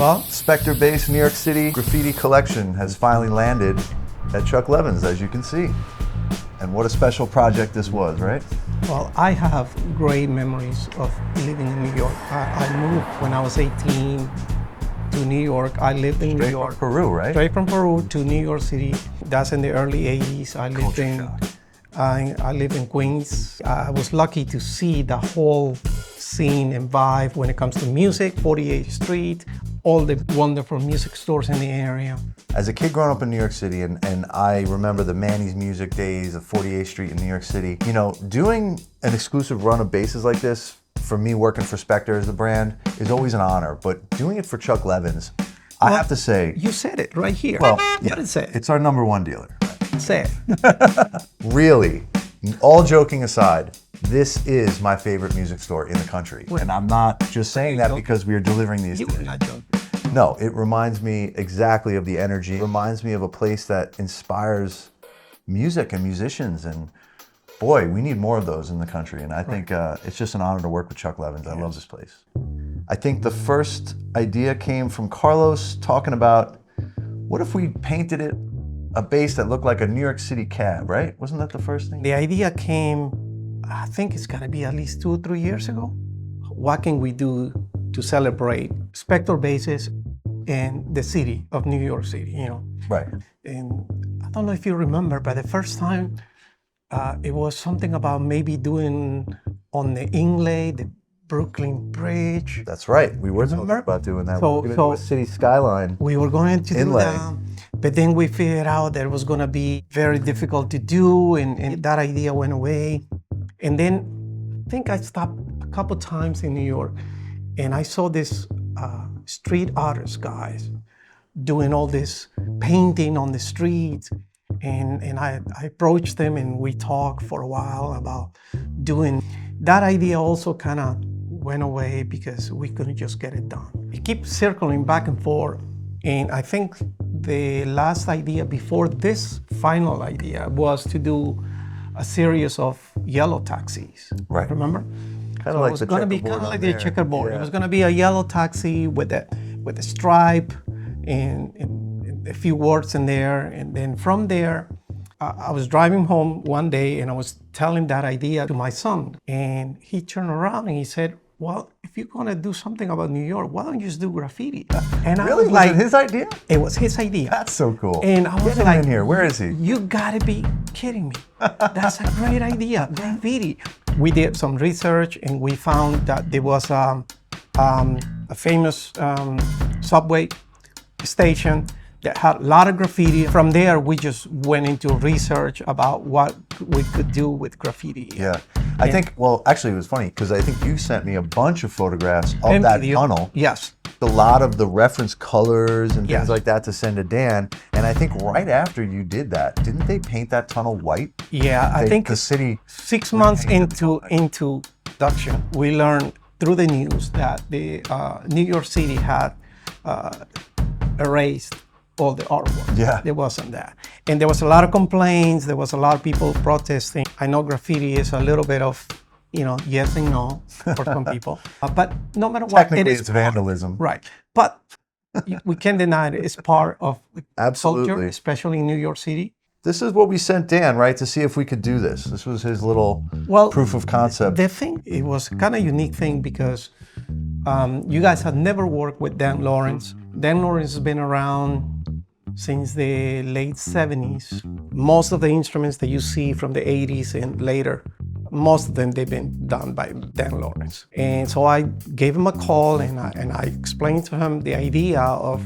Well, Spector Bass New York City Graffiti Collection has finally landed at Chuck Levin's, as you can see. And what a special project this was, right? well, I have great memories of living in New York. I moved when I was 18 to New York. I lived in New York. From Peru, right? Straight from Peru to New York City. That's in the early 80s. I lived in Queens. I was lucky to see the whole scene and vibe when it comes to music, 48th Street, all the wonderful music stores in the area. As a kid growing up in New York City, and I remember the Manny's Music days of 48th Street in New York City, you know, doing an exclusive run of bases like this, for me working for Spector as the brand, is always an honor. But doing it for Chuck Levin's, I have to say... You said it right here. Well, what did it say? It's our #1 dealer. Say it. Really, all joking aside, this is my favorite music store in the country. And I'm not just saying that because we are delivering these. You were not joking. No, it reminds me exactly of the energy. It reminds me of a place that inspires music and musicians. And boy, we need more of those in the country. And I think it's just an honor to work with Chuck Levin's. I love this place. I think the first idea came from Carlos talking about, what if we painted a base that looked like a New York City cab, right? Wasn't that the first thing? The idea came, I think it's gotta be at least 2 or 3 years ago. What can we do to celebrate Spector bases in the city of New York City, you know? Right. And I don't know if you remember, but the first time it was something about maybe doing on the inlay, the Brooklyn Bridge. That's right. We were talking about doing that. So city skyline. We were going to do that, but then we figured out that it was going to be very difficult to do, and that idea went away. And then I think I stopped a couple times in New York, and I saw this street artist guys doing all this painting on the streets, and I approached them and we talked for a while about doing that. Idea also kind of went away because we couldn't just get it done. It keeps circling back and forth, and I think the last idea before this final idea was to do a series of yellow taxis. Right. Remember? Kind of like the checkerboard. It was going to be kind of like the checkerboard. Yeah. It was going to be a yellow taxi with a stripe and a few words in there. And then from there, I was driving home one day and I was telling that idea to my son. And he turned around and he said, well, if you're going to do something about New York, why don't you just do graffiti? And I really? was like, was it his idea? It was his idea. That's so cool. And I was Get like, him in here. Where is he? You gotta be kidding me. That's a great idea, graffiti. We did some research and we found that there was a famous subway station that had a lot of graffiti. From there, we just went into research about what we could do with graffiti. Yeah. I think, well, actually it was funny because I think you sent me a bunch of photographs of that tunnel. Yes. A lot of the reference colors and things like that to send to Dan. And I think right after you did that, didn't they paint that tunnel white? Yeah, I think the city. 6 months into production, we learned through the news that the New York City had erased all the artwork. Yeah. There wasn't that. And there was a lot of complaints. There was a lot of people protesting. I know graffiti is a little bit of, you know, yes and no for some people. But no matter what, technically it's vandalism. Right. But we can't deny it. It's part of the culture, especially in New York City. This is what we sent Dan, right, to see if we could do this. This was his little proof of concept. The thing, it was kind of unique thing because you guys have never worked with Dan Lawrence. Dan Lawrence has been around since the late 70s. Most of the instruments that you see from the 80s and later, most of them, they've been done by Dan Lawrence. And so I gave him a call and I explained to him the idea of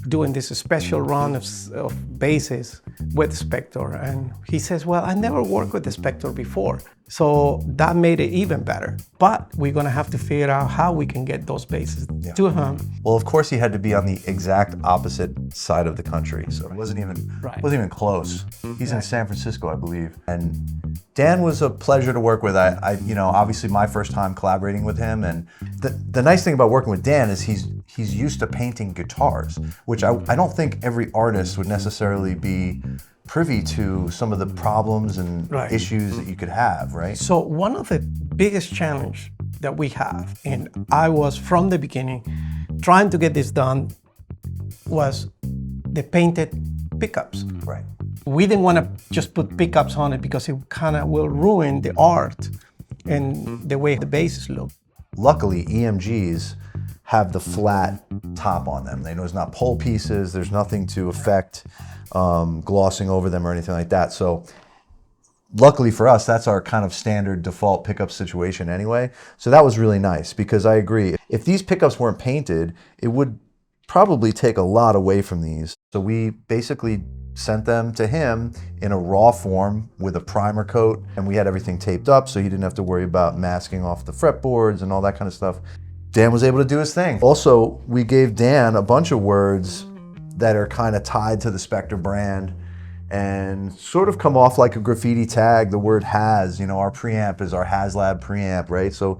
doing this special run of basses with Spector. And he says, well, I never worked with the Spector before. So that made it even better. But we're gonna have to figure out how we can get those basses to him. Well, of course he had to be on the exact opposite side of the country. So it wasn't even close. He's in San Francisco, I believe. And Dan was a pleasure to work with. I you know, obviously my first time collaborating with him. And the nice thing about working with Dan is he's used to painting guitars, which I don't think every artist would necessarily be privy to some of the problems and issues that you could have, right? So one of the biggest challenge that we have, and I was from the beginning trying to get this done was the painted pickups. Right. We didn't want to just put pickups on it because it kind of will ruin the art and the way the bases look. Luckily, EMGs have the flat top on them. There's not pole pieces, there's nothing to affect glossing over them or anything like that. So luckily for us, that's our kind of standard default pickup situation anyway. So that was really nice, because I agree, if these pickups weren't painted, it would probably take a lot away from these. So we basically sent them to him in a raw form with a primer coat, and we had everything taped up so he didn't have to worry about masking off the fretboards and all that kind of stuff. Dan was able to do his thing. Also, we gave Dan a bunch of words that are kind of tied to the Spector brand and sort of come off like a graffiti tag. The word has, you know, our preamp is our HasLab preamp, right? So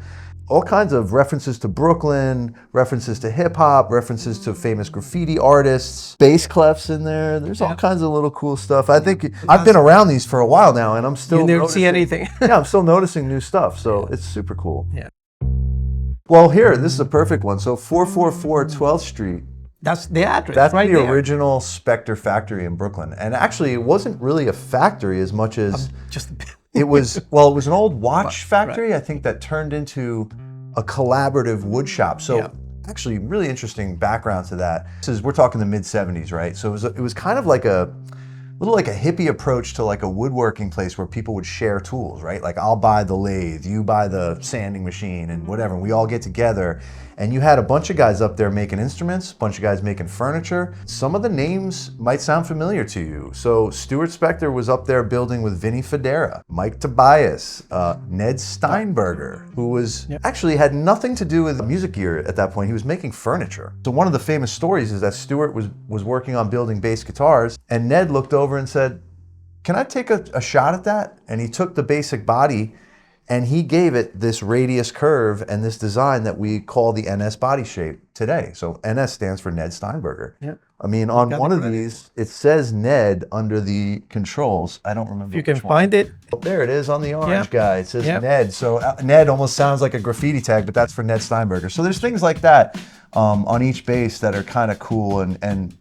all kinds of references to Brooklyn, references to hip hop, references to famous graffiti artists, bass clefs in there. There's all kinds of little cool stuff. I think I've been around these for a while now, and I'm still You never see anything. Yeah, I'm still noticing new stuff. So it's super cool. Yeah. Well, here, this is a perfect one. So 444 12th Street. That's the address. That's right the there. original Spector factory in Brooklyn. And actually, it wasn't really a factory as much as Just it was, well, it was an old watch factory, I think, that turned into a collaborative wood shop. So actually, really interesting background to that. We're talking the mid-70s, right? So it was kind of like a little like a hippie approach to like a woodworking place where people would share tools, right? Like, I'll buy the lathe, you buy the sanding machine and whatever, and we all get together. And you had a bunch of guys up there making instruments, a bunch of guys making furniture. Some of the names might sound familiar to you. So Stuart Spector was up there building with Vinny Federa, Mike Tobias, Ned Steinberger, who was actually had nothing to do with music gear at that point. He was making furniture. So one of the famous stories is that Stuart was working on building bass guitars, and Ned looked over and said, "Can I take a shot at that?" And he took the basic body and he gave it this radius curve and this design that we call the NS body shape today. So NS stands for Ned Steinberger. Yeah. I mean, on one of these, it says Ned under the controls. I don't remember. If you can find it. There it is on the orange guy. It says Ned. So Ned almost sounds like a graffiti tag, but that's for Ned Steinberger. So there's things like that on each base that are kind of cool and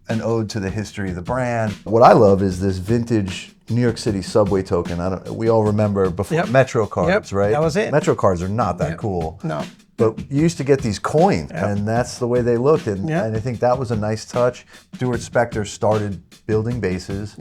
an ode to the history of the brand. What I love is this vintage New York City subway token. We all remember before Metro cards, right? That was it. Metro cards are not that cool. No. But you used to get these coins, and that's the way they looked. And I think that was a nice touch. Stuart Spector started building bases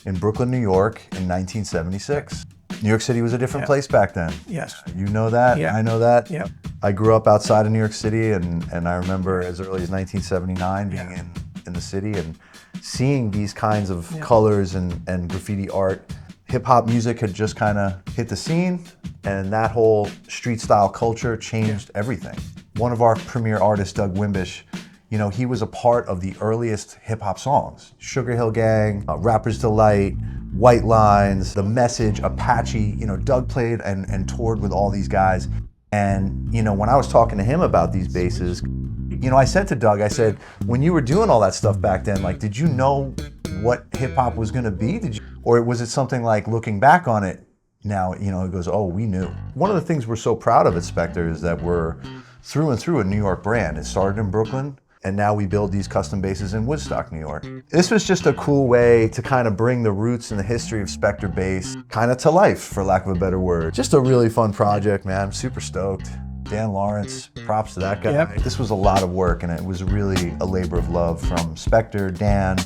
in Brooklyn, New York in 1976. New York City was a different place back then. Yes. You know that, I know that. Yeah. I grew up outside of New York City, and I remember as early as 1979 being in the city and seeing these kinds of colors and graffiti art. Hip-hop music had just kind of hit the scene, and that whole street-style culture changed everything. One of our premier artists, Doug Wimbish, you know, he was a part of the earliest hip-hop songs. Sugar Hill Gang, Rapper's Delight, White Lines, The Message, Apache. You know, Doug played and toured with all these guys. And, you know, when I was talking to him about these basses, you know, I said to Doug, I said, when you were doing all that stuff back then, like, did you know what hip-hop was gonna be? Or was it something like, looking back on it now, you know, it goes, oh, we knew. One of the things we're so proud of at Spector is that we're through and through a New York brand. It started in Brooklyn, and now we build these custom bases in Woodstock, New York. This was just a cool way to kind of bring the roots and the history of Spector bass kind of to life, for lack of a better word. Just a really fun project, man. I'm super stoked. Dan Lawrence, props to that guy. This was a lot of work, and it was really a labor of love from Spector, Dan,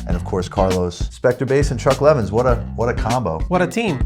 and of course Carlos. Spector Bass and Chuck Levins, what a combo. What a team.